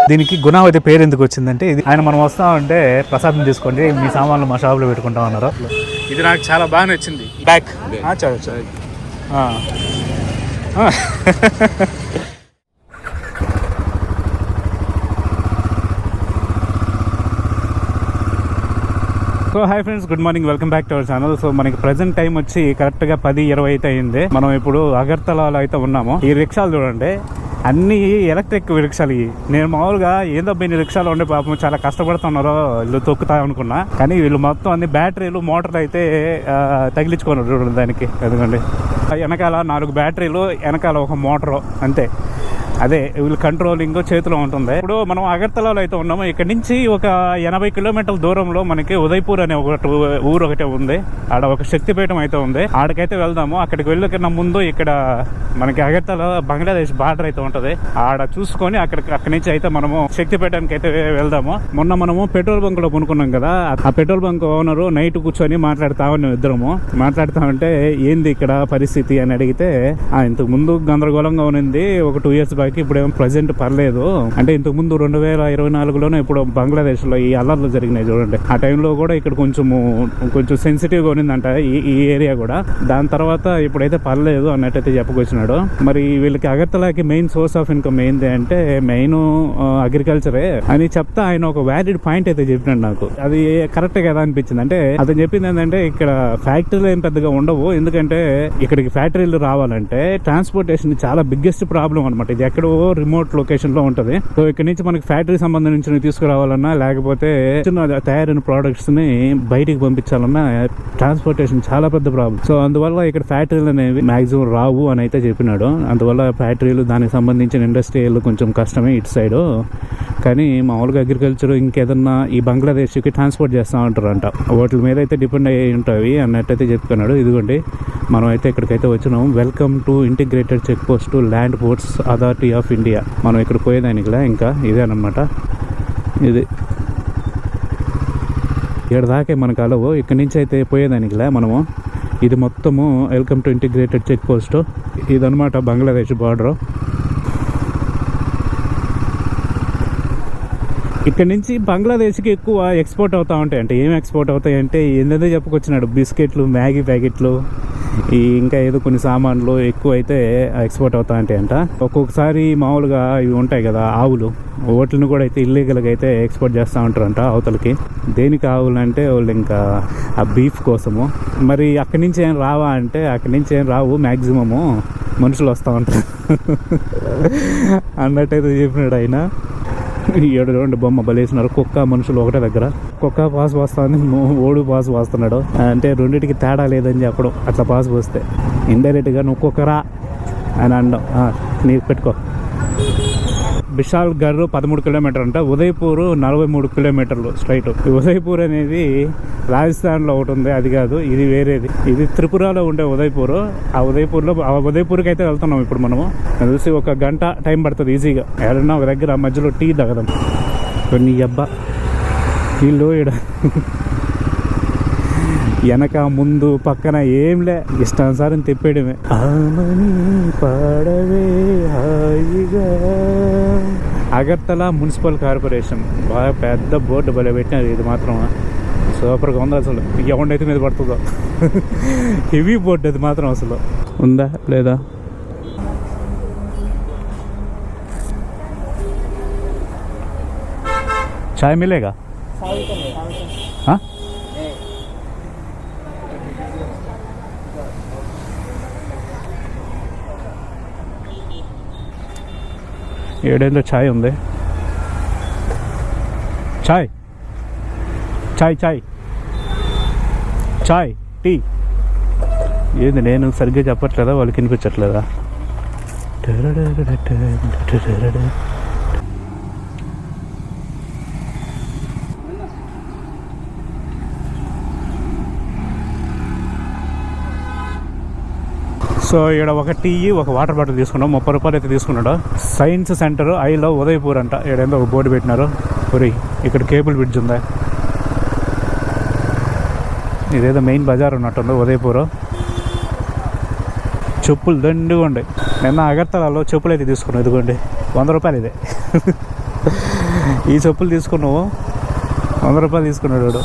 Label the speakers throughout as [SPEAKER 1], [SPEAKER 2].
[SPEAKER 1] దీనికి గుణావతి పేరు ఎందుకు వచ్చిందంటే, ఇది ఆయన మనం వస్తామంటే ప్రసాదం తీసుకోండి, మీ సామాన్లు మా షాప్లో పెట్టుకుంటాం అన్నారు. ఇది నాకు చాలా బాగా నచ్చింది. Back so hi friends, good morning, welcome back to our channel. So మనకి ప్రెసెంట్ టైం వచ్చి కరెక్ట్గా 10:20 అయితే అయింది. మనం ఇప్పుడు అగర్తలాలో అయితే ఉన్నాము. ఈ రిక్షాలు చూడండి, అన్ని ఎలక్ట్రిక్ రిక్షాలు. నేను మామూలుగా ఏందో ఈ రిక్షాలు ఉండే పాపం చాలా కష్టపడుతున్నారో వీళ్ళు తొక్కుతా అనుకున్నా, కానీ వీళ్ళు మొత్తం అన్ని బ్యాటరీలు మోటార్లు అయితే తగిలించుకున్నారు చూడండి. దానికి ఎందుకండి వెనకాల 4 బ్యాటరీలు, వెనకాల ఒక మోటారు, అంతే. అదే వీళ్ళు కంట్రోలింగ్ చేతిలో ఉంటుంది. ఇప్పుడు మనం అగర్తలాలో అయితే ఉన్నాము. ఇక్కడ నుంచి ఒక 80 కిలోమీటర్ల దూరంలో మనకి ఉదయపూర్ అనే ఊరు ఒకటే ఉంది. ఆడ ఒక శక్తిపీఠం అయితే ఉంది. ఆడకైతే వెళ్దాము. అక్కడికి వెళ్ళిన ముందు ఇక్కడ మనకి అగర్తలా బంగ్లాదేశ్ బార్డర్ అయితే ఉంటది. ఆడ చూసుకొని అక్కడి నుంచి అయితే మనము శక్తిపీఠానికి అయితే వెళ్దాము. మొన్న మనము పెట్రోల్ బంక్ లో కొనుక్కున్నాం కదా, ఆ పెట్రోల్ బంక్ ఓనరు నైట్ కూర్చొని మాట్లాడుతా ఉన్నాం. ఇద్దరము మాట్లాడుతా ఉంటే ఏంది ఇక్కడ పరిస్థితి అని అడిగితే, ఇంతకు ముందు గందరగోళంగా ఉన్నింది ఒక 2 years బ్యాక్, ఇప్పుడు ఏమో ప్రజెంట్ పర్లేదు అంటే. ఇంతకు ముందు 2024లోనే ఇప్పుడు బంగ్లాదేశ్ లో ఈ అల్లర్లు జరిగినాయి చూడండి. ఆ టైంలో కూడా ఇక్కడ కొంచెం సెన్సిటివ్ గా ఉన్నిందంట ఈ ఏరియా కూడా. దాని తర్వాత ఇప్పుడైతే పర్లేదు అన్నట్టయితే చెప్పుకొచ్చినాడు. మరి వీళ్ళకి అగర్తలాకి మెయిన్ సోర్స్ ఆఫ్ ఇన్కమ్ ఏంటి అంటే మెయిన్ అగ్రికల్చరే అని చెప్తా ఆయన ఒక వ్యాలిడ్ పాయింట్ అయితే చెప్పినాడు నాకు. అది కరెక్ట్ కదా అనిపించింది. అంటే అతను చెప్పింది ఏంటంటే, ఇక్కడ ఫ్యాక్టరీలు ఏం పెద్దగా ఉండవు, ఎందుకంటే ఇక్కడికి ఫ్యాక్టరీలు రావాలంటే ట్రాన్స్పోర్టేషన్ చాలా బిగ్గెస్ట్ ప్రాబ్లం అనమాట. ఇది ఎక్కడో రిమోట్ లొకేషన్ లో ఉంటది. సో ఇక్కడ నుంచి మనకి ఫ్యాక్టరీ సంబంధించి తీసుకురావాలన్నా, లేకపోతే తయారైన ప్రోడక్ట్స్ ని బయటికి పంపించాలన్నా ట్రాన్స్పోర్టేషన్ చాలా పెద్ద ప్రాబ్లం. సో అందువల్ల ఇక్కడ ఫ్యాక్టరీలు అనేవి మాక్సిమం రావు అని అయితే చెప్పినాడు. అందువల్ల ఫ్యాక్టరీలు, దానికి సంబంధించిన ఇండస్ట్రియల్ కొంచెం కష్టమే ఇటు సైడ్. కానీ మామూలుగా అగ్రికల్చర్ ఇంకేదన్నా ఈ బంగ్లాదేశ్ కి ట్రాన్స్పోర్ట్ చేస్తూ ఉంటారంట. వాటి మీద అయితే డిపెండ్ అయ్యి ఉంటాయి అన్నట్టయితే చెప్తున్నాడు. ఇదిగోండి మనం అయితే ఇక్కడికైతే వచ్చినాము. Welcome to integrated check post land ports authority of India. మనం ఇక్కడ పోయేదానికిలా ఇంకా ఇదేనమాట. ఇది ఇక్కడ దాకే మనకు అలవు. ఇక్కడి నుంచి అయితే పోయేదానికిలా మనము. ఇది మొత్తము welcome to integrated check post. ఇదనమాట బంగ్లాదేశ్ బార్డర్. ఇక్కడ నుంచి బంగ్లాదేశ్కి ఎక్కువ ఎక్స్పోర్ట్ అవుతా ఉంటాయి. అంటే ఏం ఎక్స్పోర్ట్ అవుతాయి అంటే ఏందో చెప్పుకొచ్చినాడు. బిస్కెట్లు, మ్యాగీ ప్యాకెట్లు, ఇంకా ఏదో కొన్ని సామాన్లు ఎక్కువ అయితే ఎక్స్పోర్ట్ అవుతా ఉంటాయి అంట. ఒక్కొక్కసారి మామూలుగా ఇవి ఉంటాయి కదా ఆవులు, వాటిని కూడా అయితే ఇల్లీగల్గా అయితే ఎక్స్పోర్ట్ చేస్తూ ఉంటారంట అవతలకి. దేనికి ఆవులు అంటే వాళ్ళు ఇంకా ఆ బీఫ్ కోసము. మరి అక్కడి నుంచి ఏం రావా అంటే అక్కడి నుంచి ఏం రావు, మ్యాక్సిమము మనుషులు వస్తూ ఉంటారు అన్నట్టయితే చెప్పినాడు ఆయన. 7 బొమ్మ బలేసినారు. కుక్క మనుషులు ఒకటే దగ్గర. కుక్క పాస్ పోస్తుంది, ఓడు పాస్ పోస్తున్నాడు. అంటే రెండింటికి తేడా లేదని చెప్పడం. అట్లా పాస్ పోస్తే ఇండైరెక్ట్గా నువ్వు కుక్కరా అని అనడం. నీకు పెట్టుకో. బిషాల్గఢ్ 13 కిలోమీటర్ అంట. ఉదయపూర్ 43 కిలోమీటర్లు స్ట్రైట్. ఉదయపూర్ అనేది రాజస్థాన్లో ఒకటి ఉంది, అది కాదు, ఇది వేరేది. ఇది త్రిపురలో ఉండే ఉదయపూర్. ఆ ఉదయపూర్కి అయితే వెళ్తున్నాం ఇప్పుడు మనము. చూసి 1 గంట టైం పడుతుంది ఈజీగా. ఏదన్నా ఒక దగ్గర మధ్యలో టీ తాగదాం. కొన్ని అబ్బా వీళ్ళు ఈడ వెనక ముందు పక్కన ఏంలే, ఇష్టానుసారం తిప్పేయడమే. పాడవే హాయిగా. అగర్తలా మున్సిపల్ కార్పొరేషన్ బాగా పెద్ద బోర్డు భలే పెట్టినారు. ఇది మాత్రం సూపర్గా ఉంది. అసలు ఎవరినైతే మీద పడుతుందో హెవీ బోర్డు అది మాత్రం. అసలు ఉందా లేదా? చాయ్ మిలేగా? ఏడేళ్ళ ఛాయ్ ఉంది. ఛాయ్ ఛాయ్ ఛాయ్ ఛాయ్ టీ. ఏంది నేను సరిగ్గా చెప్పట్లేదా, వాళ్ళకి వినిపించట్లేదా? సో ఇక్కడ ఒక టీ, ఒక వాటర్ బాటిల్ తీసుకున్నాం. 30 రూపాయలు అయితే తీసుకున్నాడు. Science centre I love Udaipur అంట. ఏడేందో ఒక బోర్డు పెట్టినారు. ఇక్కడ కేబుల్ బ్రిడ్జ్ ఉందా? ఇదేదో మెయిన్ బజార్ ఉన్నట్టుంది ఉదయపూర్. చెప్పులు దండిగా ఉండే. నిన్న అగర్తలాలో చెప్పులు అయితే తీసుకున్నాం. ఇదిగోండి 100 రూపాయలు ఇదే. ఈ చెప్పులు తీసుకున్నావు 100 రూపాయలు తీసుకున్నాడు వాడు.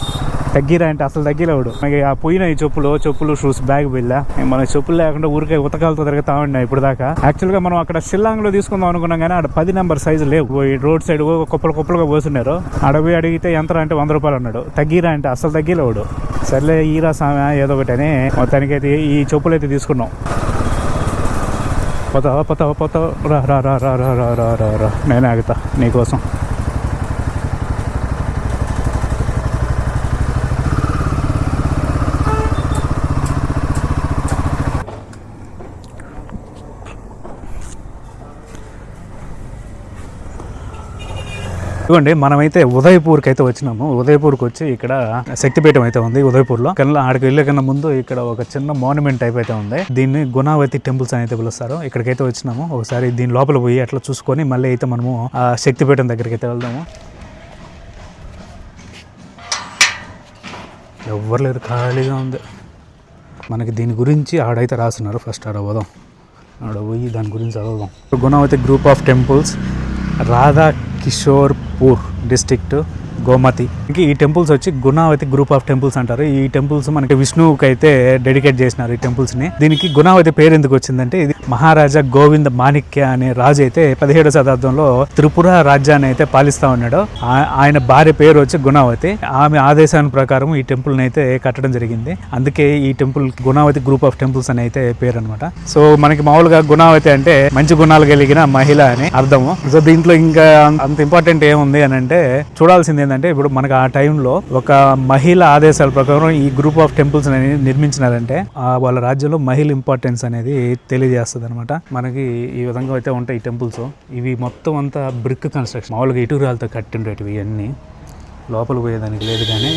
[SPEAKER 1] తగ్గిరా అంటే అసలు తగ్గిలేవాడు. ఆ పోయిన ఈ చెప్పులు షూస్ బ్యాగ్ బిల్ల మన చెప్పులు లేకుండా ఊరికే ఉతకాలతో తిరుగుతా ఉన్నాయి ఇప్పుడు దాకా. యాక్చువల్గా మనం అక్కడ షిల్లాంగ్లో తీసుకుందాం అనుకున్నాం కానీ ఆడ 10 నెంబర్ సైజు లేవు. రోడ్ సైడ్ కుప్పలుగా పోస్తున్నారు. అడవి అడిగితే ఎంత అంటే 100 రూపాయలు అన్నాడు. తగ్గిరా అంటే అసలు తగ్గిలేవాడు. సర్లే ఈరా సామె ఏదో ఒకటి అని మొత్తానికి అయితే ఈ చెప్పులు అయితే తీసుకున్నాం. పోతావా రా రా రా రా రా రా రా రా నేనే ఆగుతా నీకోసం. ఇవ్వండి, మనమైతే ఉదయపూర్కి అయితే వచ్చినాము. ఉదయపూర్కి వచ్చి ఇక్కడ శక్తిపీఠం అయితే ఉంది ఉదయపూర్లో. ఆడికి వెళ్ళే కన్నా ముందు ఇక్కడ ఒక చిన్న మాన్యుమెంట్ టైప్ అయితే ఉంది. దీన్ని గుణావతి టెంపుల్స్ అని అయితే పిలుస్తారు. ఇక్కడికైతే వచ్చినాము. ఒకసారి దీని లోపల పోయి అట్లా చూసుకొని మళ్ళీ అయితే మనము ఆ శక్తిపీఠం దగ్గరికి అయితే వెళ్దాము. ఎవ్వరు లేరు, ఖాళీగా ఉంది. మనకి దీని గురించి ఆడైతే రాస్తున్నారు. ఫస్ట్ ఆడ పోదాం, ఆడ పోయి దాని గురించి చదువుదాం. Gunavati group of temples, Radha Kishorpur district, Gomati. ఇంక ఈ టెంపుల్స్ వచ్చి గుణావతి గ్రూప్ ఆఫ్ టెంపుల్స్ అంటారు. ఈ టెంపుల్స్ మనకి విష్ణువుకి అయితే డెడికేట్ చేసినారు ఈ టెంపుల్స్ ని. దీనికి గుణావతి పేరు ఎందుకు వచ్చిందంటే, ఇది మహారాజా గోవింద మాణిక్య అనే రాజు అయితే 17వ శతాబ్దంలో త్రిపుర రాజ్యాన్ని అయితే పాలిస్తా ఉన్నాడు. ఆయన భార్య పేరు వచ్చి గుణావతి. ఆమె ఆదేశాల ప్రకారం ఈ టెంపుల్ ని అయితే కట్టడం జరిగింది. అందుకే ఈ టెంపుల్ గుణావతి గ్రూప్ ఆఫ్ టెంపుల్స్ అని అయితే పేరు అనమాట. సో మనకి మామూలుగా గుణావతి అంటే మంచి గుణాలు కలిగిన మహిళ అని అర్థము. సో దీంట్లో ఇంకా అంత ఇంపార్టెంట్ ఏముంది అని అంటే, చూడాల్సింది ఏంటంటే, ఇప్పుడు మనకు ఆ టైంలో ఒక మహిళ ఆదేశాల ప్రకారం ఈ గ్రూప్ ఆఫ్ టెంపుల్స్ అనేది నిర్మించినారంటే వాళ్ళ రాజ్యంలో మహిళ ఇంపార్టెన్స్ అనేది తెలియజేస్తుంది అనమాట. మనకి ఈ విధంగా అయితే ఉంటాయి ఈ టెంపుల్స్. ఇవి మొత్తం అంతా బ్రిక్ కన్స్ట్రక్షన్, మామూలుగా ఇటురాలతో కట్టిండేటివి అన్నీ. లోపల పోయేదానికి లేదు కానీ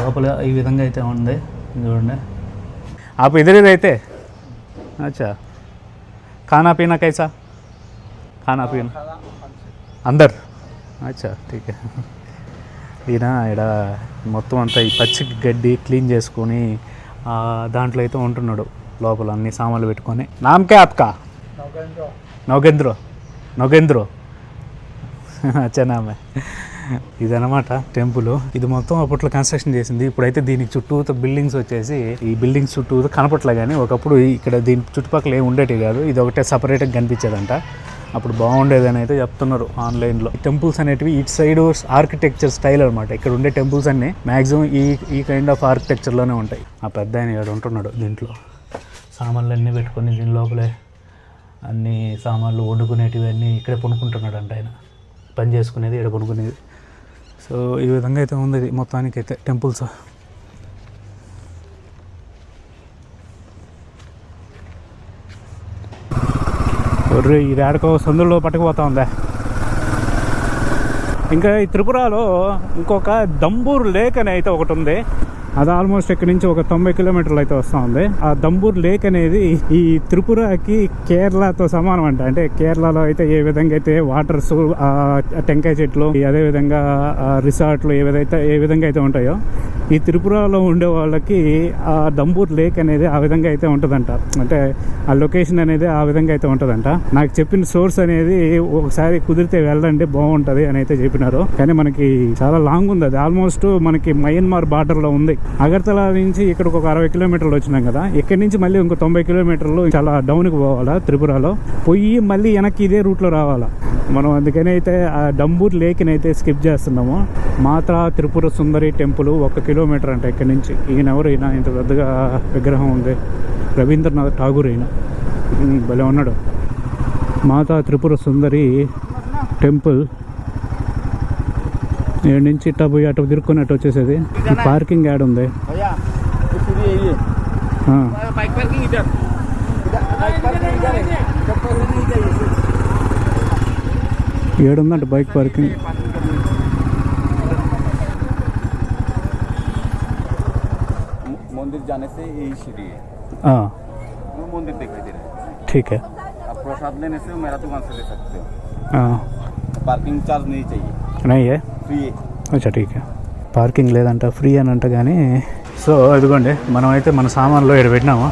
[SPEAKER 1] లోపల ఈ విధంగా అయితే ఉంది. చూడండి, आप इधर ही रहते? अच्छा, खाना पीना कैसा? खाना पीना अंदर? अच्छा ठीक है. ఈయన ఇక్కడ మొత్తం అంతా ఈ పచ్చి గడ్డి క్లీన్ చేసుకొని దాంట్లో అయితే ఉంటున్నాడు లోపల అన్ని సామాన్లు పెట్టుకొని. నామకే ఆప్కా? నౌగేంద్రో అచ్చా నామే. ఇదనమాట టెంపుల్. ఇది మొత్తం అప్పట్లో కన్స్ట్రక్షన్ చేసింది. ఇప్పుడైతే దీనికి చుట్టూ బిల్డింగ్స్ వచ్చేసి, ఈ బిల్డింగ్స్ చుట్టూ కనపట్లే కానీ ఒకప్పుడు ఇక్కడ దీని చుట్టుపక్కల ఏమి ఉండేవి కాదు. ఇది ఒకటే సపరేట్గా కనిపించేదంట. అప్పుడు బాగుండేదని అయితే చెప్తున్నారు ఆన్లైన్లో. టెంపుల్స్ అనేటివి ఇటు సైడ్ ఆర్కిటెక్చర్ స్టైల్ అనమాట. ఇక్కడ ఉండే టెంపుల్స్ అన్నీ మ్యాక్సిమం ఈ కైండ్ ఆఫ్ ఆర్కిటెక్చర్లోనే ఉంటాయి. ఆ పెద్ద ఆయన ఇక్కడ ఉంటున్నాడు. దీంట్లో సామాన్లు అన్నీ పెట్టుకొని దీని లోపలే అన్ని సామాన్లు వండుకునేటివి అన్నీ ఇక్కడే కొనుక్కుంటున్నాడు అంట. ఆయన పని చేసుకునేది ఇక్కడ కొనుక్కునేది. సో ఈ విధంగా అయితే ఉంది ఇది మొత్తానికి అయితే టెంపుల్స్. ఇది ఆడకో సందులో పట్టుకుపోతా ఉందా. ఇంకా ఈ త్రిపురలో ఇంకొక దంబూర్ లేక్ అని అయితే ఒకటి ఉంది. అది ఆల్మోస్ట్ ఇక్కడ నుంచి ఒక 90 కిలోమీటర్లు అయితే వస్తూ ఉంది. ఆ దంబూర్ లేక్ అనేది ఈ త్రిపురకి కేరళతో సమానం అంట. అంటే కేరళలో అయితే ఏ విధంగా అయితే వాటర్స్, టెంకాయ చెట్లు, అదేవిధంగా రిసార్ట్లు ఏ విధంగా అయితే ఉంటాయో, ఈ త్రిపురలో ఉండే వాళ్ళకి ఆ దంబూర్ లేక్ అనేది ఆ విధంగా అయితే ఉంటుందంట. అంటే ఆ లొకేషన్ అనేది ఆ విధంగా అయితే ఉంటుందంట. నాకు చెప్పిన సోర్స్ అనేది ఒకసారి కుదిరితే వెళ్ళండి బాగుంటుంది అని అయితే చెప్పినారు. కానీ మనకి చాలా లాంగ్ ఉంది. అది ఆల్మోస్ట్ మనకి మయన్మార్ బార్డర్లో ఉంది. అగర్తల నుంచి ఇక్కడికి ఒక 60 కిలోమీటర్లు వచ్చినాం కదా. ఇక్కడి నుంచి మళ్ళీ ఇంకో 90 కిలోమీటర్లు చాలా డౌన్కి పోవాలా త్రిపురలో. పోయి మళ్ళీ వెనక్కి ఇదే రూట్లో రావాలా మనం. అందుకని అయితే ఆ దంబూర్ లేక్ని అయితే స్కిప్ చేస్తున్నాము. మాతా త్రిపుర సుందరి టెంపుల్ 1 కిలోమీటర్ అంట ఇక్కడి నుంచి. ఈయన ఇంత పెద్దగా విగ్రహం ఉంది. రవీంద్రనాథ్ ఠాగూర్ ఈయన భలే ఉన్నాడు. మాతా త్రిపుర సుందరి టెంపుల్. ఏడు నుంచి ఇట్టా పోయి అటు తిరుక్కొని అటు వచ్చేసేది. పార్కింగ్ యాడ్ ఉంది. ఏడుందంట బైక్ పార్కింగ్.
[SPEAKER 2] मंदिर जाने से यही सीढ़ी है.
[SPEAKER 1] हाँ
[SPEAKER 2] वो मंदिर दिखाई दे रहा है.
[SPEAKER 1] ठीक है.
[SPEAKER 2] आप प्रसाद लेने से मेरा दुकान से ले सकते हो.
[SPEAKER 1] हाँ
[SPEAKER 2] पार्किंग चार्ज नहीं चाहिए.
[SPEAKER 1] नहीं है.
[SPEAKER 2] फ्री है.
[SPEAKER 1] అచ్చా ఠీక్. పార్కింగ్ లేదంట, ఫ్రీ అని అంట. కానీ సో ఇదిగోండి, మనం అయితే మన సామాన్లు ఇక్కడ పెట్టినాము.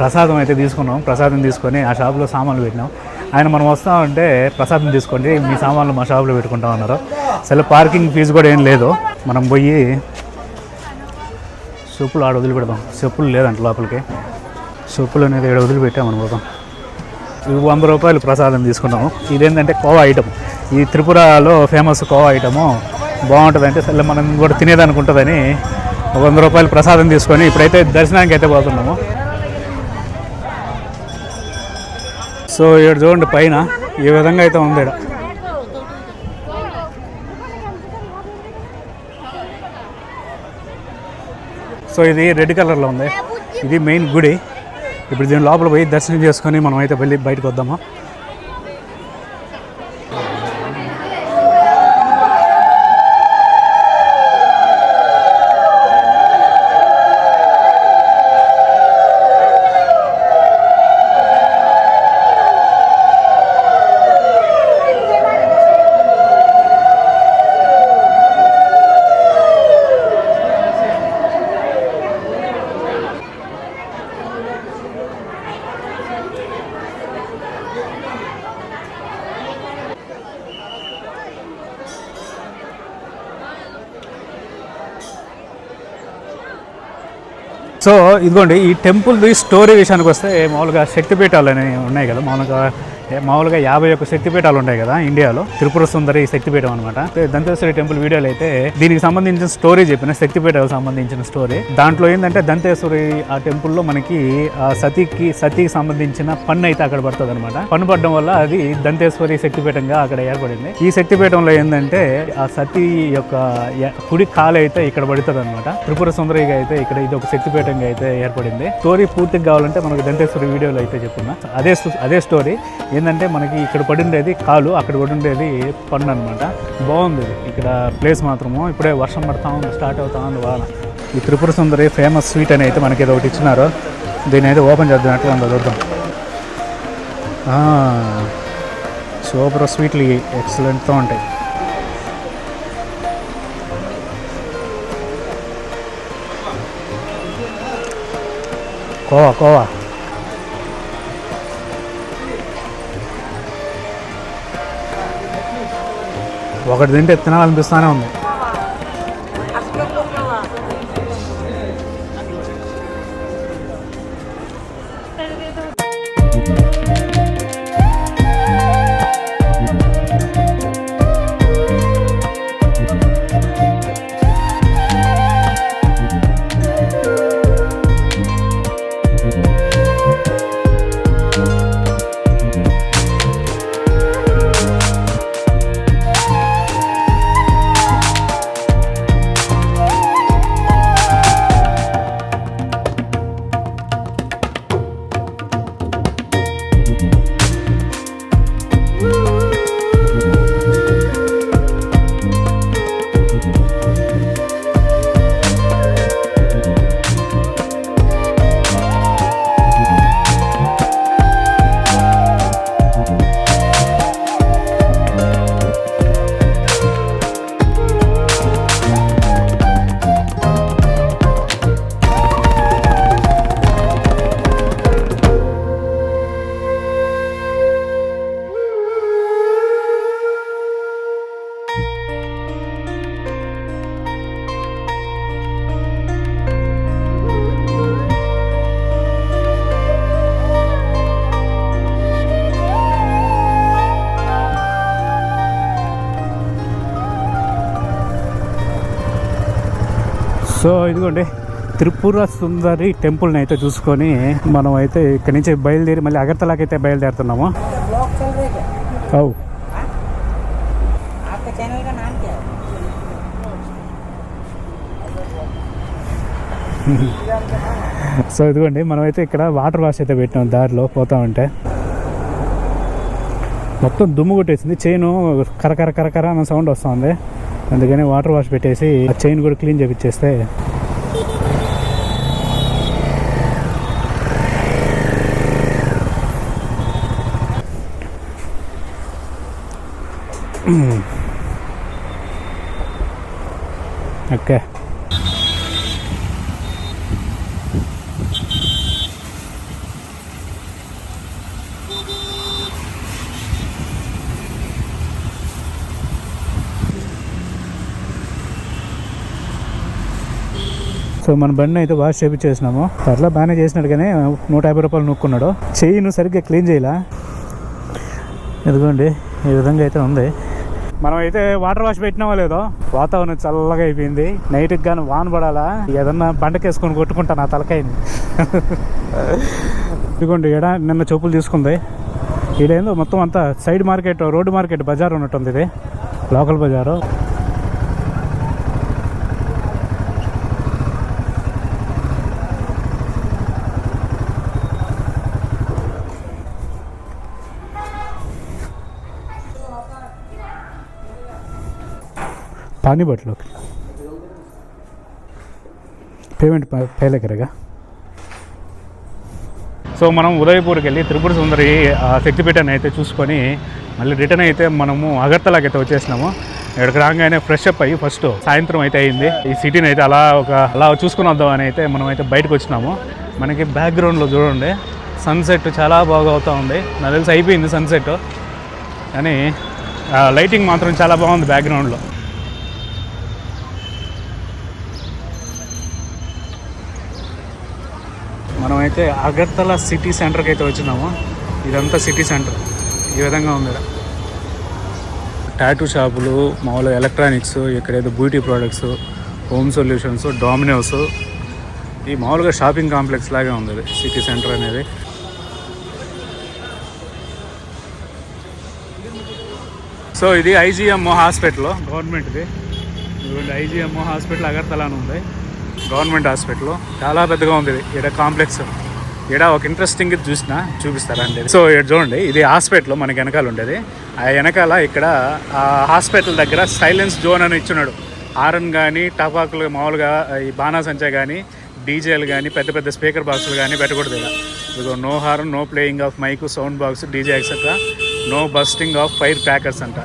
[SPEAKER 1] ప్రసాదం అయితే తీసుకున్నాం. ప్రసాదం తీసుకొని ఆ షాప్లో సామాన్లు పెట్టినాం. ఆయన మనం వస్తామంటే ప్రసాదం తీసుకోండి, మీ సామాన్లు మా షాప్లో పెట్టుకుంటాం అన్నారు. అసలు పార్కింగ్ ఫీజు కూడా ఏం లేదు. మనం పోయి చెప్పులు ఆడ వదిలిపెడదాం. చెప్పులు లేదంట లోపలికి, చెప్పులు అనేది ఇక్కడ వదిలిపెట్టాం మనం పోతాం. 100 రూపాయలు ప్రసాదం తీసుకున్నాము. ఇదేంటంటే కోవా ఐటమ్, ఈ త్రిపురలో ఫేమస్ కోవా ఐటము. బాగుంటుంది అంటే అసలు మనం కూడా తినేదానికి ఉంటుందని 100 రూపాయలు ప్రసాదం తీసుకొని ఇప్పుడైతే దర్శనానికి అయితే పోతున్నాము. సో ఇక్కడ చూడండి పైన ఈ విధంగా అయితే ఉంది. ఇక్కడ సో ఇది రెడ్ కలర్లో ఉంది. ఇది మెయిన్ గుడి. ఇప్పుడు దీని లోపల పోయి దర్శనం చేసుకొని మనం అయితే వెళ్ళి బయటకు వద్దాము. సో ఇదిగోండి ఈ టెంపుల్ది స్టోరీ విషయానికి వస్తే మామూలుగా శక్తిపీఠాలు అనేవి ఉన్నాయి కదా. మామూలుగా 51 శక్తిపీఠాలు ఉంటాయి కదా ఇండియాలో. త్రిపుర సుందరి శక్తిపీఠం అనమాట. దంతేశ్వరి టెంపుల్ వీడియోలో అయితే దీనికి సంబంధించిన స్టోరీ చెప్పిన, శక్తిపీఠాలకు సంబంధించిన స్టోరీ. దాంట్లో ఏంటంటే దంతేశ్వరి ఆ టెంపుల్లో మనకి సతీకి సంబంధించిన పన్ను అయితే అక్కడ పడుతుంది అనమాట. పన్ను పడడం వల్ల అది దంతేశ్వరి శక్తిపీఠంగా అక్కడ ఏర్పడింది. ఈ శక్తిపీఠంలో ఏంటంటే ఆ సతీ యొక్క కుడి కాలు అయితే ఇక్కడ పడుతుంది అనమాట. త్రిపుర సుందరిగా అయితే ఇక్కడ ఇది ఒక శక్తిపీఠంగా అయితే ఏర్పడింది. స్టోరీ పూర్తిగా కావాలంటే మనకు దంతేశ్వరి వీడియోలో అయితే చెప్పుకున్నా. అదే స్టోరీ ఏంటంటే మనకి ఇక్కడ పడిండేది కాలు, అక్కడ పడిండేది పన్ను అనమాట. బాగుంది ఇక్కడ ప్లేస్ మాత్రము. ఇప్పుడే వర్షం పడతా ఉంది, స్టార్ట్ అవుతా ఉంది వాన. ఈ త్రిపుర సుందరి ఫేమస్ స్వీట్ అని అయితే మనకి ఏదో ఒకటి ఇచ్చినారు. దీన్ని అయితే ఓపెన్ చేద్దాం, ఎట్లా ఉందో చూద్దాం. సూపర్ స్వీట్లు ఎక్సలెంట్గా ఉంటాయి. కోవా ఒకటి తింటే తినాలనిపిస్తూనే ఉంది. సో ఇదిగోండి త్రిపుర సుందరి టెంపుల్ని అయితే చూసుకొని మనం అయితే ఇక్కడి నుంచి బయలుదేరి మళ్ళీ అగర్తలాకి అయితే బయలుదేరుతున్నాము. సో ఇదిగోండి మనమైతే ఇక్కడ వాటర్ వాష్ అయితే పెట్టినాం. దారిలో పోతా ఉంటే మొత్తం దుమ్ము కొట్టేసింది. చైను కరకర అన్న సౌండ్ వస్తుంది. అందుకని వాటర్ వాష్ పెట్టేసి ఆ చైన్ కూడా క్లీన్ చేపిచ్చేస్తే ఓకే. సో మన బండి అయితే వాష్ చేయించేసినాము. అట్లా బాగానే చేసినాడు కానీ 150 రూపాయలు నూక్కున్నాడు. చెయ్యి నువ్వు సరిగ్గా క్లీన్ చేయలా. ఇదిగోండి ఈ విధంగా అయితే ఉంది. మనం అయితే వాటర్ వాష్ పెట్టినామో లేదో వాతావరణం చల్లగా అయిపోయింది. నైట్కి కానీ వాన పడాలా ఏదన్నా బండకేసుకొని కొట్టుకుంటా నా తలకాయని. ఇదిగోండి ఈడ నిన్న చెప్పులు తీసుకుంది. ఈడేందో మొత్తం అంతా సైడ్ మార్కెట్, రోడ్డు మార్కెట్, బజార్ ఉన్నట్టుంది. ఇది లోకల్ బజారు. पानी बटलो पेमेंट पहले करेगा. సో మనం ఉదయపూర్కి వెళ్ళి త్రిపుర సుందరి శక్తిపీఠాన్ని అయితే చూసుకొని మళ్ళీ రిటర్న్ అయితే మనము అగర్తలాకి అయితే వచ్చేసినాము. ఇక్కడికి రాగానే ఫ్రెష్ అప్ అయ్యి ఫస్ట్ సాయంత్రం అయితే అయింది. ఈ సిటీని అయితే అలా చూసుకుని వద్దామని అయితే మనం అయితే బయటకు వచ్చినాము. మనకి బ్యాక్గ్రౌండ్లో చూడండి సన్సెట్ చాలా బాగా అవుతూ ఉంది. నాకు తెలిసి అయిపోయింది సన్సెట్, కానీ లైటింగ్ మాత్రం చాలా బాగుంది బ్యాక్గ్రౌండ్లో. మనమైతే అగర్తలా సిటీ సెంటర్కి అయితే వచ్చినాము. ఇదంతా సిటీ సెంటర్ ఈ విధంగా ఉంది. టాటూ షాపులు, మామూలుగా ఎలక్ట్రానిక్స్, ఇక్కడైతే beauty products, home solutions, dominoes, ఈ మామూలుగా షాపింగ్ కాంప్లెక్స్ లాగే ఉంది సిటీ సెంటర్ అనేది. సో ఇది ఐజీఎంఓ హాస్పిటల్, గవర్నమెంట్ది. ఇదిగోండి ఐజీఎంఓ హాస్పిటల్ అగర్తలా అని ఉంది, గవర్నమెంట్ హాస్పిటల్. చాలా పెద్దగా ఉంది ఇక్కడ కాంప్లెక్స్. ఇక్కడ ఒక ఇంట్రెస్టింగ్ చూపిస్తారండి. సో ఇక్కడ చూడండి ఇది హాస్పిటల్ మనకి వెనకాల ఉండేది. ఆ వెనకాల ఇక్కడ ఆ హాస్పిటల్ దగ్గర సైలెన్స్ జోన్ అని ఇచ్చున్నాడు. హారన్ కానీ, టపాకులు, మామూలుగా ఈ బాణాసంచా కానీ, డీజేలు కానీ, పెద్ద పెద్ద స్పీకర్ బాక్సులు కానీ పెట్టకూడదు ఇలా. ఇదిగో no horn, no playing of mic, sound box, DJ et cetera, no bursting of fire crackers అంట.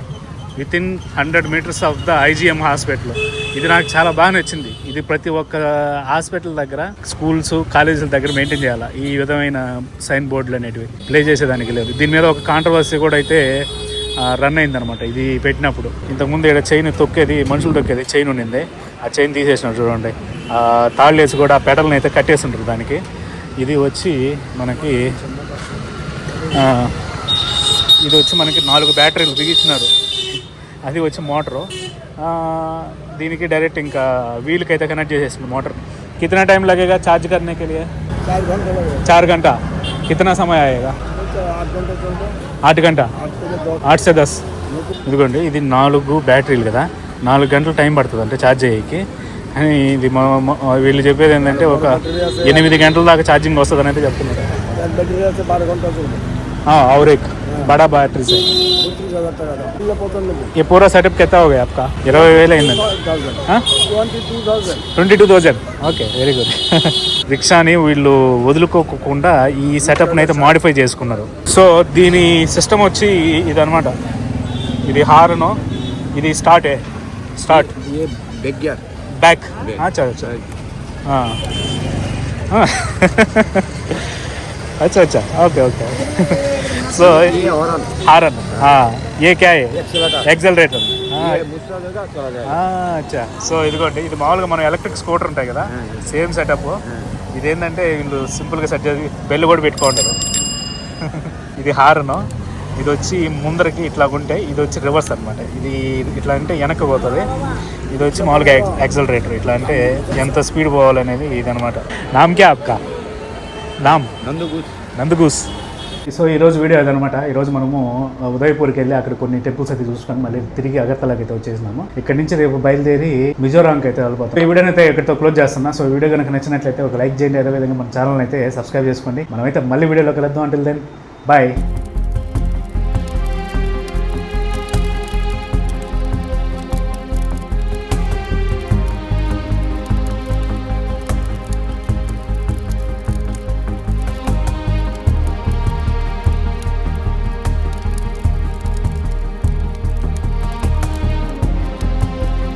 [SPEAKER 1] Within 100 metres of the IGM hospital. ఇది నాకు చాలా బాగా నచ్చింది. ఇది ప్రతి ఒక్క హాస్పిటల్ దగ్గర, స్కూల్స్, కాలేజీల దగ్గర మెయింటైన్ చేయాలి ఈ విధమైన సైన్ బోర్డులు అనేటివి. ప్లే చేసేదానికి లేదు. దీని మీద ఒక కాంట్రవర్సీ కూడా అయితే రన్ అయిందనమాట ఇది పెట్టినప్పుడు. ఇంతకుముందు ఇక్కడ చైన్ తొక్కేది, మనుషులు తొక్కేది చైన్ ఉండింది. ఆ చైన్ తీసేసినారు చూడండి. తాళ్ళు వేసి కూడా పెడల్ని అయితే కట్టేస్తుంటారు దానికి. ఇది వచ్చి మనకి 4 బ్యాటరీలు బిగించినారు. అది వచ్చి మోటరు. దీనికి డైరెక్ట్ ఇంకా వీల్కి అయితే కనెక్ట్ చేసేసింది మోటర్. कितना टाइम लगेगा चार्ज करने के लिए? 4 घंटा. कितना समय आएगा? 8 घंटा. 8 से 10. ఇదిగోండి ఇది 4 బ్యాటరీలు కదా, 4 గంటలు టైం పడుతుంది అంటే ఛార్జ్ అయ్యేకి. కానీ ఇది వీళ్ళు చెప్పేది ఏంటంటే ఒక 8 గంటల దాకా ఛార్జింగ్ వస్తుంది అని అయితే చెప్తున్నారు. और एक बड़ा बैटरी से ये पूरा सेटअप कितना हो गया आपका? 20,000 అయిందండి. 22,000. Okay, very good. రిక్షాని వీళ్ళు వదులుకోకుండా ఈ సెటప్ని అయితే మాడిఫై చేసుకున్నారు. సో దీని సిస్టమ్ వచ్చి ఇదనమాట. ఇది హార్న్, ఇది స్టార్ట్ बैक. अच्छा अच्छा अच्छा ओके ओके. सो हारन, हाँ ये क्या है? एक्सेलरेटर. अच्छा. సో ఇదిగోండి ఇది మామూలుగా మనం ఎలక్ట్రిక్ స్కూటర్ ఉంటాయి కదా, సేమ్ సెటప్. ఇదేంటంటే వీళ్ళు సింపుల్గా సెట్ చేసి బెల్ కూడా పెట్టుకుంటారు. ఇది హారన్. ఇది వచ్చి ముందరకి ఇట్లా ఉంటే ఇది వచ్చి రివర్స్ అనమాట. ఇది ఇట్లా అంటే వెనక్కి పోతుంది. ఇది వచ్చి మామూలుగా యాక్సలరేటర్. ఇట్లా అంటే ఎంత స్పీడ్ పోవాలనేది ఇదనమాట. నామ్ క్యా ఆప్కా? నామ్ నందుగూస్. సో ఈరోజు వీడియో అదనమాట. ఈరోజు మనము ఉదయపూర్కి వెళ్ళి అక్కడ కొన్ని టెంపుల్స్ అయితే చూసుకొని మళ్ళీ తిరిగి అగర్తలాకి అయితే వచ్చేసినాము. ఇక్కడ నుంచి రేపు బయలుదేరి మిజోరాంకి అయితే వెళ్ళిపోతాం. ఈ వీడియోని అయితే ఇక్కడితో క్లోజ్ చేస్తున్నా. సో వీడియో కనుక నచ్చినట్లయితే ఒక లైక్ చేయండి. అదేవిధంగా మన ఛానల్ అయితే సబ్స్క్రైబ్ చేసుకోండి. మనమైతే మళ్ళీ వీడియోలోకి వెళ్దాం. Until then bye.